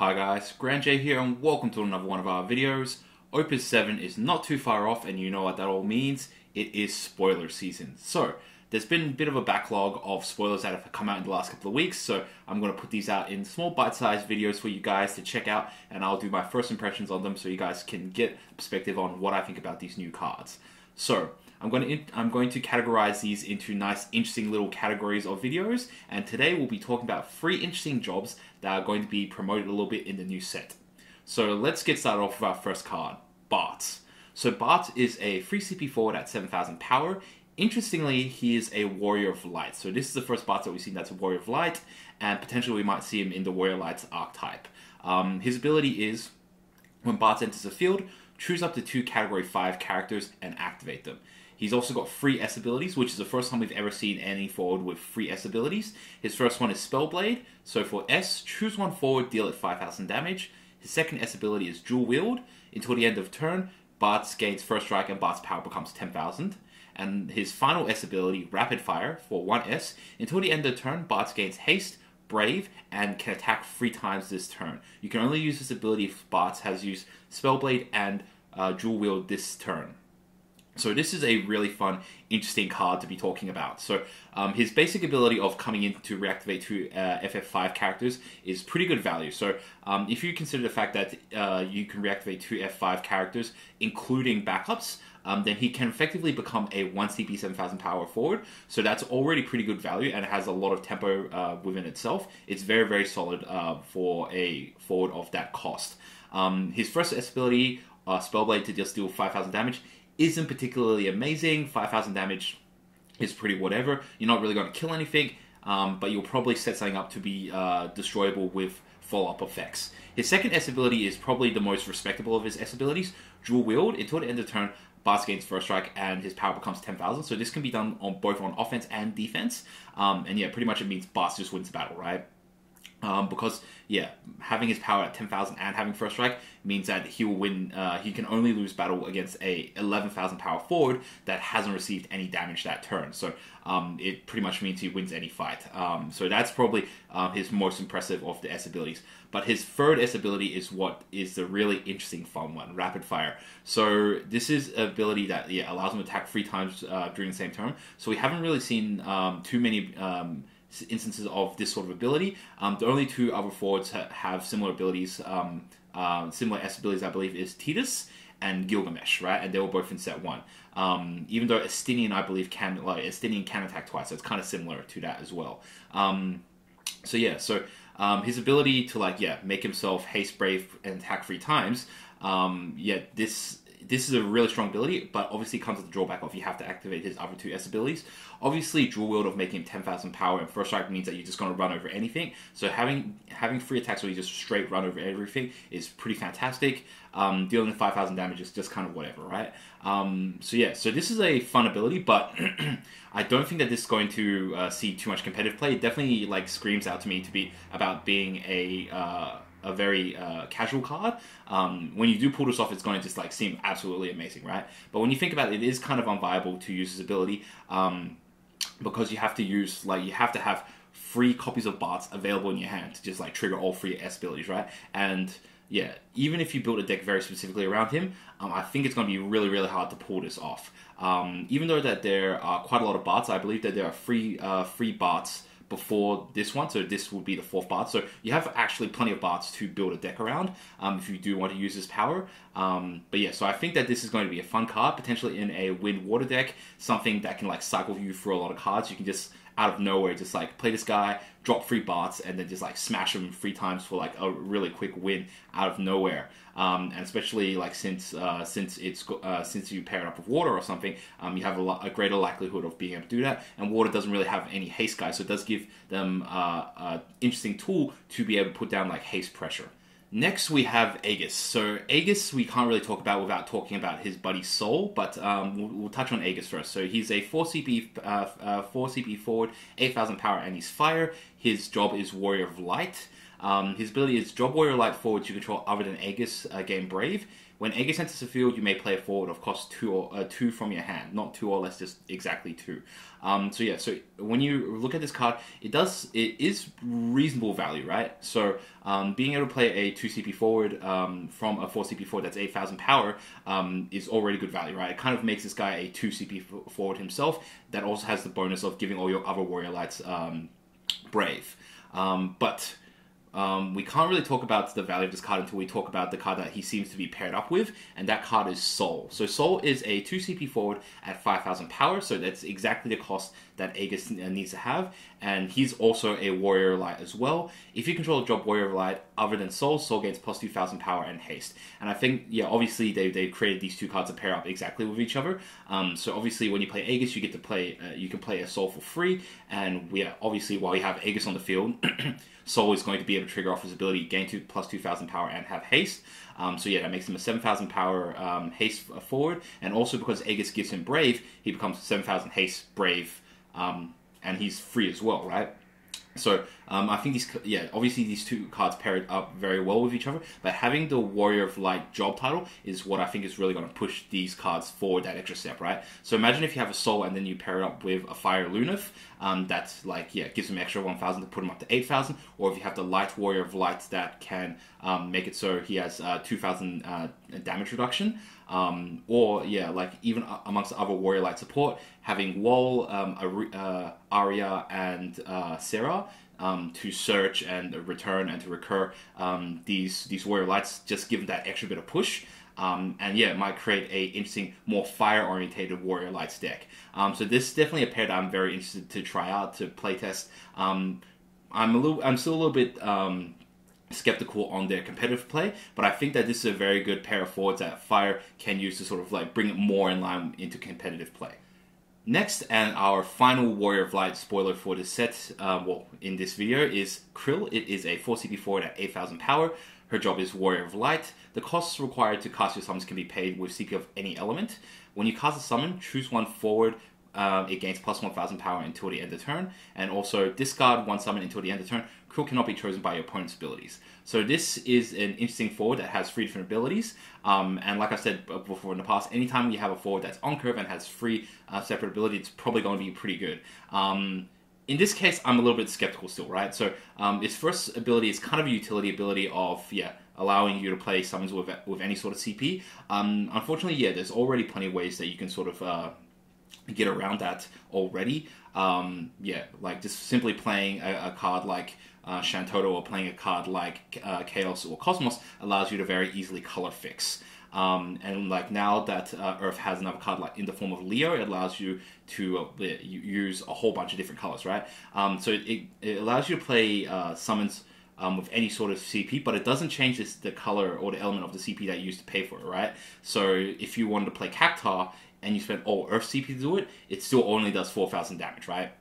Hi guys, Grand J here and welcome to another one of our videos. Opus 7 is not too far off and you know what that all means. It is spoiler season. So, there's been a bit of a backlog of spoilers that have come out in the last couple of weeks, so I'm going to put these out in small bite-sized videos for you guys to check out, and I'll do my first impressions on them so you guys can get a perspective on what I think about these new cards. So, I'm going to categorize these into nice, interesting little categories of videos, and today we'll be talking about 3 interesting jobs that are going to be promoted a little bit in the new set. So let's get started off with our first card, Bart. So Bart is a free CP forward at 7,000 power. Interestingly, he is a Warrior of Light. So this is the first Bart that we've seen that's a Warrior of Light, and potentially we might see him in the Warrior Light's archetype. His ability is, when Bart enters the field, choose up to 2 Category 5 characters and activate them. He's also got 3 S abilities, which is the first time we've ever seen any forward with 3 S abilities. His first one is Spellblade, so for S, choose 1 forward, deal it 5,000 damage. His second S ability is Dual Wield. Until the end of turn, Bart gains First Strike and Bart's power becomes 10,000. And his final S ability, Rapid Fire, for 1 S. Until the end of the turn, Bart gains Haste, Brave, and can attack 3 times this turn. You can only use this ability if Bart has used Spellblade and Dual Wield this turn. So this is a really fun, interesting card to be talking about. So his basic ability of coming in to reactivate 2 FF5 characters is pretty good value. So if you consider the fact that you can reactivate 2 F5 characters, including backups, then he can effectively become a 1 CP 7,000 power forward. So that's already pretty good value and it has a lot of tempo within itself. It's very, very solid for a forward of that cost. His first S ability, Spellblade to just deal 5,000 damage, isn't particularly amazing. 5,000 damage is pretty whatever. You're not really going to kill anything, but you'll probably set something up to be destroyable with follow-up effects. His second S ability is probably the most respectable of his S abilities. Dual Wield. Until the end of the turn, Bart gains First Strike and his power becomes 10,000. So this can be done on both on offense and defense. And yeah, pretty much it means Bart just wins the battle, right? Because, yeah, having his power at 10,000 and having First Strike means that he will win, he can only lose battle against a 11,000 power forward that hasn't received any damage that turn. So it pretty much means he wins any fight. So that's probably his most impressive of the S abilities. But his third S ability is what is the really interesting fun one, Rapid Fire. So this is an ability that allows him to attack 3 times during the same turn. So we haven't really seen too many instances of this sort of ability. The only 2 other forwards have similar abilities, similar S abilities, I believe, is Tidus and Gilgamesh, right? And they were both in set 1. Even though Estinian, I believe, Estinian can attack twice, so it's kind of similar to that as well. His ability to make himself haste, brave, and attack 3 times, this is a really strong ability, but obviously comes with the drawback of you have to activate his other 2 S abilities. Obviously, Dual Wield of making him 10,000 power and First Strike means that you're just going to run over anything. So having 3 attacks where you just straight run over everything is pretty fantastic. Dealing with 5,000 damage is just kind of whatever, right? So this is a fun ability, but I don't think that this is going to see too much competitive play. It definitely screams out to me to be about being a very casual card. When you do pull this off, it's going to just seem absolutely amazing, right? But when you think about it, it is kind of unviable to use this ability because you have to use you have to have 3 copies of Bart's available in your hand to just trigger all 3 S abilities, right? And yeah, even if you build a deck very specifically around him, I think it's going to be really, really hard to pull this off. Even though that there are quite a lot of Barts, I believe that there are 3 Barts before this one, so this would be the 4th Bart. So you have actually plenty of Barts to build a deck around if you do want to use this power. But yeah, so I think that this is going to be a fun card, potentially in a wind water deck, something that can cycle you through a lot of cards. You can just out of nowhere just play this guy, drop 3 Barts, and then just smash him 3 times for a really quick win out of nowhere. And especially since you pair it up with water or something, you have a greater likelihood of being able to do that. And water doesn't really have any haste guys, so it does give them an interesting tool to be able to put down haste pressure. Next we have Akers. So Akers we can't really talk about without talking about his buddy Soul, but we'll touch on Akers first. So he's a 4 CP forward, 8,000 power, and he's fire. His job is Warrior of Light. His ability is Job Warrior Light forward to control other than Akers, gain Brave. when Akers enters the field, you may play a forward of cost 2 from your hand, not 2 or less, just exactly 2. So when you look at this card, it is reasonable value, right? So being able to play a 2 CP forward from a 4 CP forward that's 8,000 power is already good value, right? It kind of makes this guy a 2 CP forward himself that also has the bonus of giving all your other warrior lights Brave. But we can't really talk about the value of this card until we talk about the card that he seems to be paired up with, and that card is Soul. So Soul is a 2 CP forward at 5,000 power, so that's exactly the cost that Akers needs to have, and he's also a Warrior Light as well. If you control a job Warrior Light other than Soul, Soul gains plus 2,000 power and haste. And I think, yeah, obviously they created these two cards to pair up exactly with each other. So obviously when you play Akers, you get to play, you can play a Soul for free, and obviously while you have Akers on the field, Soul is going to be able to trigger off his ability, gain plus 2,000 power, and have haste. So yeah, that makes him a 7,000 power haste forward, and also because Akers gives him Brave, he becomes 7,000 haste Brave, and he's free as well, right? So I think obviously these two cards pair up very well with each other, but having the Warrior of Light job title is what I think is really going to push these cards forward that extra step, right? So imagine if you have a Soul and then you pair it up with a Fire Lunaf, that's gives him extra 1,000 to put him up to 8,000, or if you have the Light Warrior of Light that can make it so he has 2,000 damage reduction, even amongst other Warrior Light support, having Wall, Arya, and Sarah to search and return and to recur these Warrior Lights, just give them that extra bit of push. It might create a interesting, more fire-orientated Warrior Lights deck. So this is definitely a pair that I'm very interested to try out, to playtest. I'm still a little bit skeptical on their competitive play, but I think that this is a very good pair of forwards that Fire can use to sort of like bring it more in line into competitive play. Next, and our final Warrior of Light spoiler for this set, in this video, is Krill. It is a 4 CP forward at 8,000 power. Her job is Warrior of Light. The costs required to cast your summons can be paid with CP of any element. When you cast a summon, choose one forward. It gains plus 1,000 power until the end of the turn, and also discard one summon until the end of the turn. Krill cannot be chosen by your opponent's abilities. So this is an interesting forward that has 3 different abilities, and like I said before in the past, anytime you have a forward that's on curve and has 3 separate abilities, it's probably going to be pretty good. In this case, I'm a little bit skeptical still, right? So its first ability is kind of a utility ability of, allowing you to play summons with any sort of CP. Unfortunately, there's already plenty of ways that you can sort of get around that already. Like just simply playing a card like Shantoto, or playing a card like Chaos or Cosmos allows you to very easily color fix. And like now that Earth has another card like in the form of Leo, it allows you to use a whole bunch of different colors, right? So it allows you to play summons with any sort of CP, but it doesn't change the color or the element of the CP that you used to pay for it, right? So if you wanted to play Cactar and you spend all Earth CP to do it, it still only does 4,000 damage, right?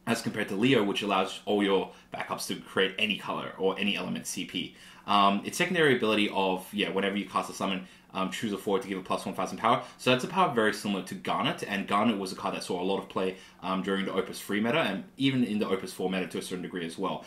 As compared to Leo, which allows all your backups to create any color or any element CP. Its secondary ability of, whenever you cast a summon, choose a forward to give a plus 1,000 power. So that's a power very similar to Garnet, and Garnet was a card that saw a lot of play during the Opus 3 meta, and even in the Opus 4 meta to a certain degree as well.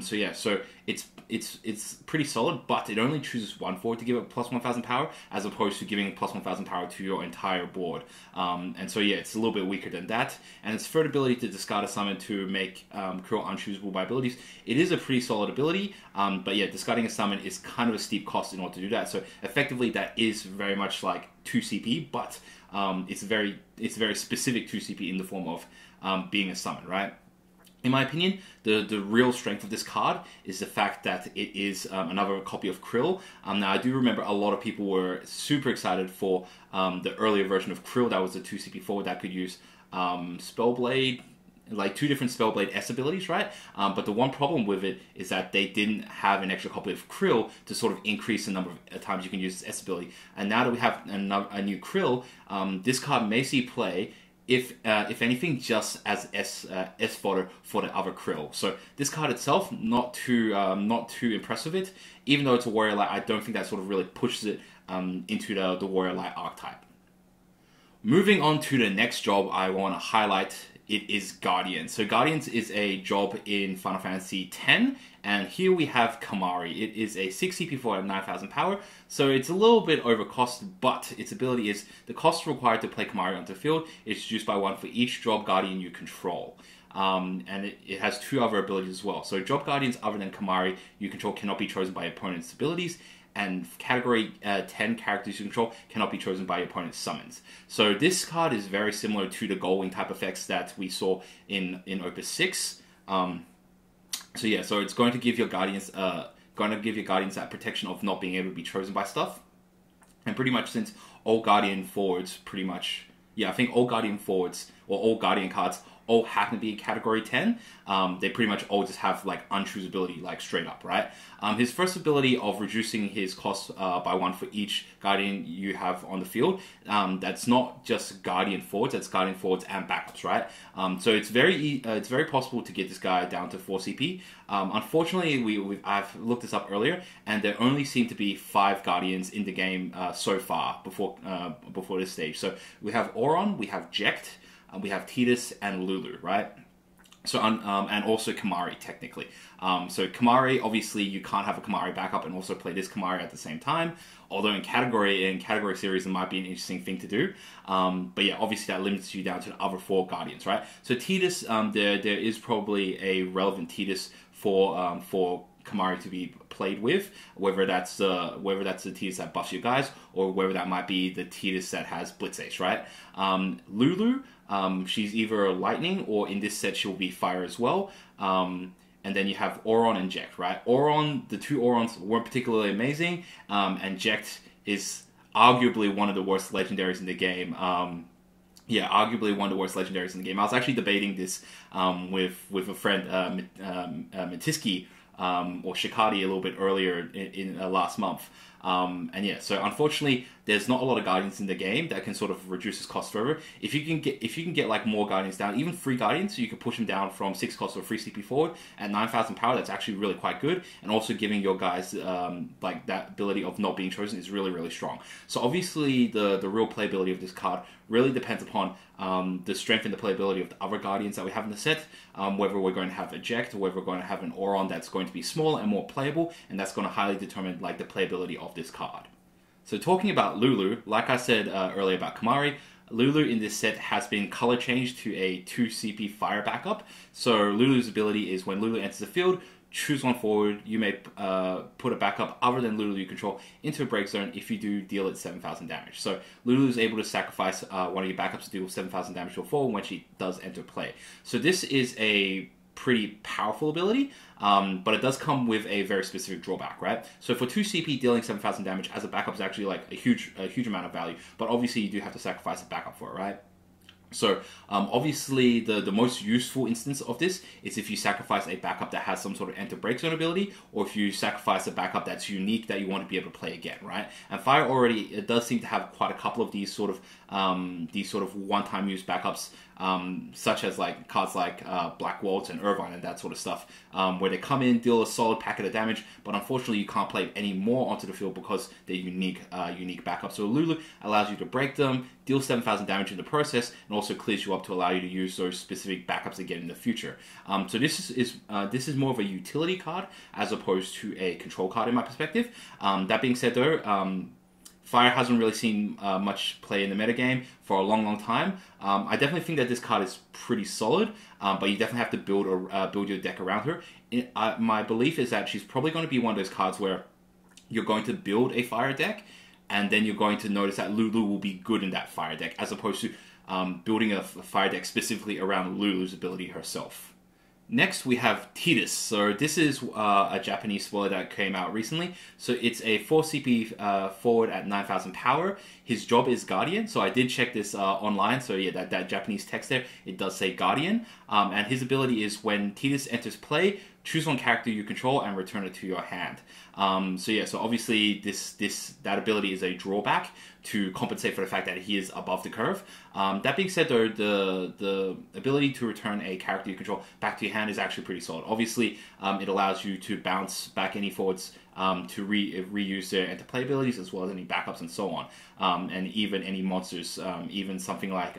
So it's pretty solid, but it only chooses one forward to give it plus 1,000 power, as opposed to giving plus 1,000 power to your entire board. It's a little bit weaker than that. And its third ability to discard a summon to make Krill unchoosable by abilities, it is a pretty solid ability, but discarding a summon is kind of a steep cost in order to do that. So effectively, that is very much like 2 CP, but it's very specific 2 CP in the form of being a summon, right? In my opinion, the real strength of this card is the fact that it is another copy of Krill. Now, I do remember a lot of people were super excited for the earlier version of Krill that was a 2 CP forward that could use Spellblade, like 2 different Spellblade S abilities, right? But the one problem with it is that they didn't have an extra copy of Krill to sort of increase the number of times you can use this S ability. And now that we have a new Krill, this card may see play, if anything, just as S fodder for the other Krill. So this card itself, not too impressed with it. Even though it's a Warrior Light, I don't think that sort of really pushes it into the Warrior Light archetype. Moving on to the next job I want to highlight it is Guardian. So Guardians is a job in Final Fantasy X, and here we have Kimahri. It is a 6 CP4 at 9,000 power, so it's a little bit overcost, but its ability is the cost required to play Kimahri onto the field is reduced by 1 for each job Guardian you control. And it has 2 other abilities as well. So job Guardians other than Kimahri you control cannot be chosen by opponent's abilities, and category 10 characters you control cannot be chosen by your opponent's summons. So this card is very similar to the Goldwing type effects that we saw in Opus VI. So yeah, so it's going to give your Guardians that protection of not being able to be chosen by stuff. And pretty much since all Guardian forwards I think all Guardian forwards or all Guardian cards all happen to be category 10, they pretty much all just have like unchoosability, like straight up, right? His first ability of reducing his cost by 1 for each Guardian you have on the field, that's not just Guardian forwards, that's Guardian forwards and backups, right? So it's very possible to get this guy down to 4 CP. Unfortunately, I've looked this up earlier, and there only seem to be 5 Guardians in the game so far before this stage. So we have Auron, we have Jekt, we have Tidus and Lulu, right? So and also Kimahri technically. So Kimahri, obviously you can't have a Kimahri backup and also play this Kimahri at the same time. Although in category series it might be an interesting thing to do. But yeah, obviously that limits you down to the other 4 Guardians, right? So Tidus, there is probably a relevant Tidus for Kimahri to be played with, whether that's the Tidus that buffs your guys, or whether that might be the Tidus that has Blitz Ace, right? Lulu, she's either lightning, or in this set she'll be fire as well. And then you have Auron and Jekt, right? The 2 Aurons weren't particularly amazing, and Jekt is arguably one of the worst legendaries in the game. Arguably one of the worst legendaries in the game. I was actually debating this with a friend, Matiski, or Shikadi a little bit earlier in last month. And yeah, so unfortunately, there's not a lot of Guardians in the game that can sort of reduce his cost further. If you can get like more Guardians down, even 3 Guardians, so you can push them down from 6 cost to a 3 CP forward at 9,000 power. That's actually really quite good, and also giving your guys like that ability of not being chosen is really, really strong. So obviously, the real playability of this card really depends upon the strength and the playability of the other Guardians that we have in the set, whether we're going to have a Jekt or whether we're going to have an Auron that's going to be smaller and more playable, and that's going to highly determine like the playability of this card. So talking about Lulu, like I said earlier about Kimahri, Lulu in this set has been color changed to a 2 CP fire backup. So Lulu's ability is when Lulu enters the field, choose 1 forward, you may put a backup other than Lulu you control into a break zone. If you do, deal it 7,000 damage. So Lulu is able to sacrifice one of your backups to deal 7,000 damage to a forward when she does enter play. So this is a pretty powerful ability, but it does come with a very specific drawback, right? So for 2 CP, dealing 7,000 damage as a backup is actually like a huge amount of value, but obviously you do have to sacrifice a backup for it, right? So obviously the most useful instance of this is if you sacrifice a backup that has some sort of enter break zone ability, or if you sacrifice a backup that's unique that you want to be able to play again, right? And Fire already, it does seem to have quite a couple of these sort of one-time use backups, such as like cards like Black Waltz and Irvine and that sort of stuff, where they come in, deal a solid packet of damage, but unfortunately you can't play any more onto the field because they're unique backups. So Lulu allows you to break them, deal 7,000 damage in the process, and also clears you up to allow you to use those specific backups again in the future. So this is more of a utility card as opposed to a control card in my perspective. That being said though, Fire hasn't really seen much play in the metagame for a long time. I definitely think that this card is pretty solid, but you definitely have to build your deck around her. My belief is that she's probably going to be one of those cards where you're going to build a Fire deck, and then you're going to notice that Lulu will be good in that Fire deck, as opposed to building a Fire deck specifically around Lulu's ability herself. Next, we have Tidus. So this is a Japanese spoiler that came out recently. So it's a 4 CP forward at 9,000 power. His job is Guardian. So I did check this online. So yeah, that Japanese text there, it does say Guardian. And his ability is when Tidus enters play, choose 1 character you control and return it to your hand. So yeah, so obviously that ability is a drawback to compensate for the fact that he is above the curve. That being said though, the ability to return a character you control back to your hand is actually pretty solid. Obviously, it allows you to bounce back any forwards to reuse their enter-play abilities, as well as any backups and so on. And even any monsters, even something like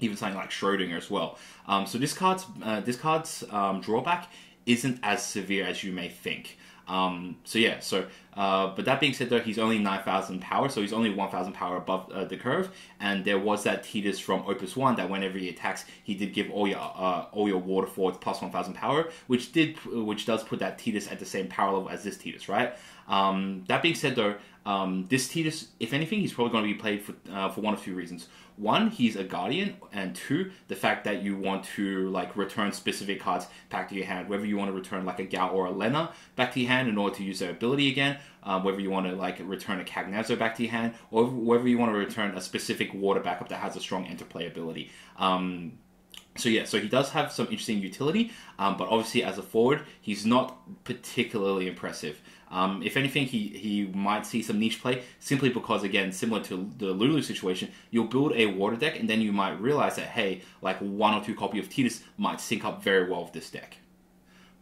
even something like Schrodinger as well. So this card's drawback isn't as severe as you may think. But that being said, though, he's only 9,000 power, so he's only 1,000 power above the curve. And there was that Tidus from Opus 1 that whenever he attacks, he did give all your water forwards plus 1,000 power, which does put that Tidus at the same power level as this Tidus, right? That being said, though, this Tidus, if anything, he's probably going to be played for one of two reasons. One, he's a Guardian, and two, the fact that you want to like return specific cards back to your hand, whether you want to return like a Gao or a Lena back to your hand in order to use their ability again, whether you want to like return a Cagnazzo back to your hand, or whether you want to return a specific water backup that has a strong interplay ability. So he does have some interesting utility, but obviously as a forward, he's not particularly impressive. If anything, he might see some niche play, simply because, again, similar to the Lulu situation, you'll build a water deck, and then you might realize that, hey, like 1 or 2 copy of Tidus might sync up very well with this deck.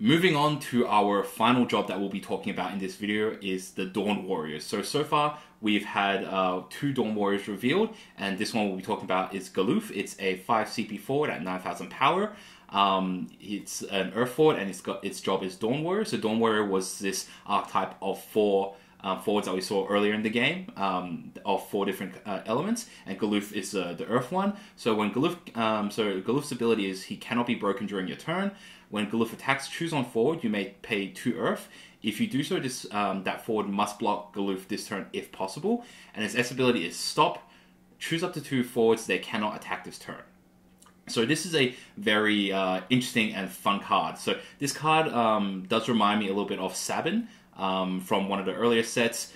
Moving on to our final job that we'll be talking about in this video is the Dawn Warriors. So far, we've had 2 Dawn Warriors revealed, and this one we'll be talking about is Galoof. It's a 5 CP forward at 9,000 power. It's an Earth forward, and its job is Dawn Warrior. So Dawn Warrior was this archetype of 4 forwards that we saw earlier in the game, of 4 different elements, and Galoof is the Earth one. So when Galoof's ability is he cannot be broken during your turn. When Galoof attacks, choose on forward, you may pay 2 Earth. If you do so, that forward must block Galoof this turn if possible, and its S ability is stop. Choose up to 2 forwards they cannot attack this turn. So this is a very interesting and fun card. So this card does remind me a little bit of Sabin from one of the earlier sets,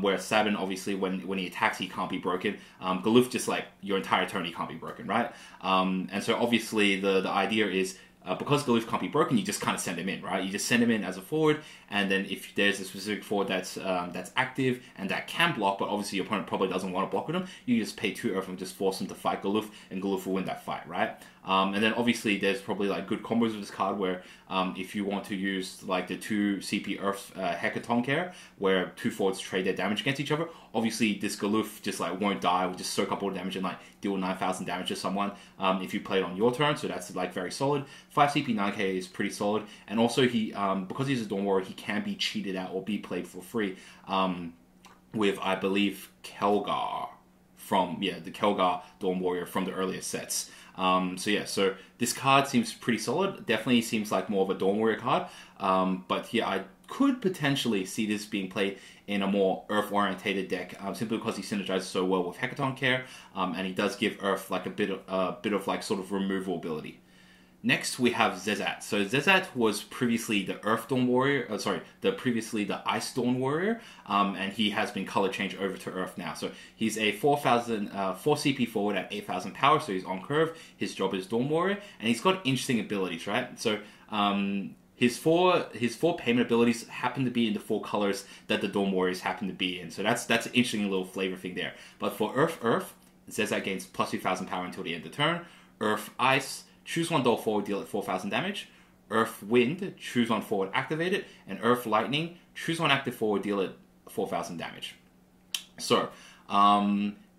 where Sabin, obviously, when he attacks, he can't be broken. Galoof, just like your entire turn, he can't be broken, right? And so obviously the idea is, because Galoof can't be broken, you just kind of send him in, right? You just send him in as a forward, and then if there's a specific forward that's active and that can block, but obviously your opponent probably doesn't want to block with him, you just pay 2 Earth and just force him to fight Galoof, and Galoof will win that fight, right? And then obviously there's probably like good combos with this card where if you want to use like the 2 CP Earth Hecatoncheir, where 2 forwards trade their damage against each other, obviously this Galoof just like won't die, will just soak up all the damage and like deal 9,000 damage to someone if you play it on your turn, so that's like very solid. 5 CP 9k is pretty solid, and also he because he's a Dawn Warrior, he can be cheated out or be played for free with, I believe, Kelgar from the Kelgar Dawn Warrior from the earlier sets. So this card seems pretty solid. Definitely seems like more of a Dawn Warrior card. But yeah, I could potentially see this being played in a more Earth-orientated deck, simply because he synergizes so well with Hecatoncheir, and he does give Earth like a bit of like sort of removal ability. Next, we have Zezat. So Zezat was previously the Earth Dawn Warrior, previously the Ice Dawn Warrior, and he has been color changed over to Earth now. So he's a 4 CP forward at 8,000 power, so he's on curve. His job is Dawn Warrior, and he's got interesting abilities, right? So his four payment abilities happen to be in the 4 colors that the Dawn Warriors happen to be in. So that's an interesting little flavor thing there. But for Earth, Zezat gains plus 2,000 power until the end of the turn. Earth Ice, choose 1 Dawn forward, deal it 4,000 damage. Earth Wind, choose 1 forward, activate it. And Earth Lightning, choose 1 active forward, deal it 4,000 damage. So,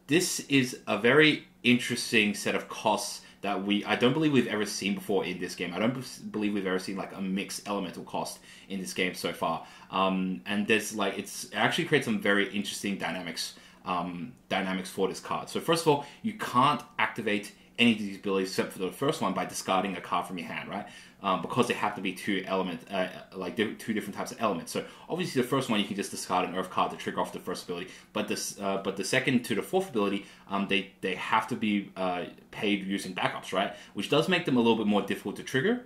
this is a very interesting set of costs that I don't believe we've ever seen before in this game. I don't believe we've ever seen like a mixed elemental cost in this game so far. And there's like, it actually creates some very interesting dynamics for this card. So first of all, you can't activate any of these abilities except for the first one by discarding a card from your hand, right? Because they have to be 2 different types of elements. So obviously the first one you can just discard an Earth card to trigger off the first ability, but the second to the 4th ability, they have to be paid using backups, right? Which does make them a little bit more difficult to trigger,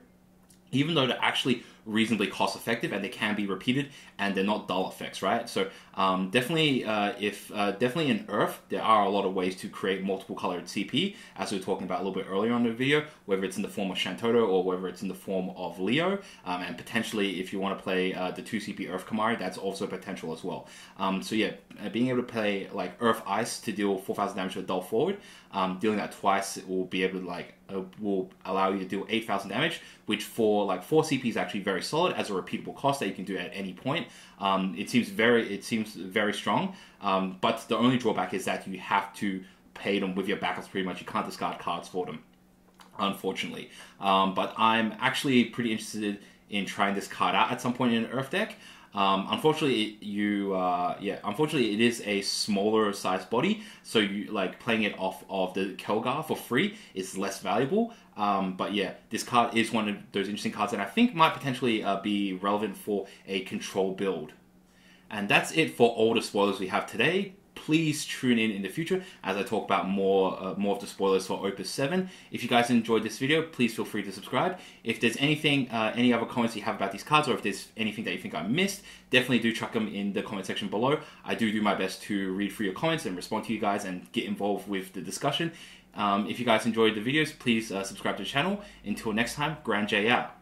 even though they're actually reasonably cost effective and they can be repeated and they're not dull effects, right? So definitely in Earth, there are a lot of ways to create multiple colored CP, as we were talking about a little bit earlier on in the video, whether it's in the form of Shantoto or whether it's in the form of Leo, and potentially if you want to play the 2 CP Earth Kamari, that's also potential as well. So yeah, being able to play like Earth Ice to deal 4,000 damage to a dull forward, dealing that twice, it will be able to will allow you to deal 8,000 damage, which for like 4 CP is actually very solid as a repeatable cost that you can do at any point. It seems very strong, but the only drawback is that you have to paid them with your backups pretty much. You can't discard cards for them, unfortunately. But I'm actually pretty interested in trying this card out at some point in an Earth deck. Unfortunately, unfortunately, it is a smaller size body, so you like playing it off of the Kelgar for free is less valuable. But yeah, this card is one of those interesting cards that I think might potentially be relevant for a control build. And that's it for all the spoilers we have today. Please tune in the future as I talk about more of the spoilers for Opus 7. If you guys enjoyed this video, please feel free to subscribe. If there's anything, any other comments you have about these cards, or if there's anything that you think I missed, definitely do chuck them in the comment section below. I do my best to read through your comments and respond to you guys and get involved with the discussion. If you guys enjoyed the videos, please subscribe to the channel. Until next time, Grand J out.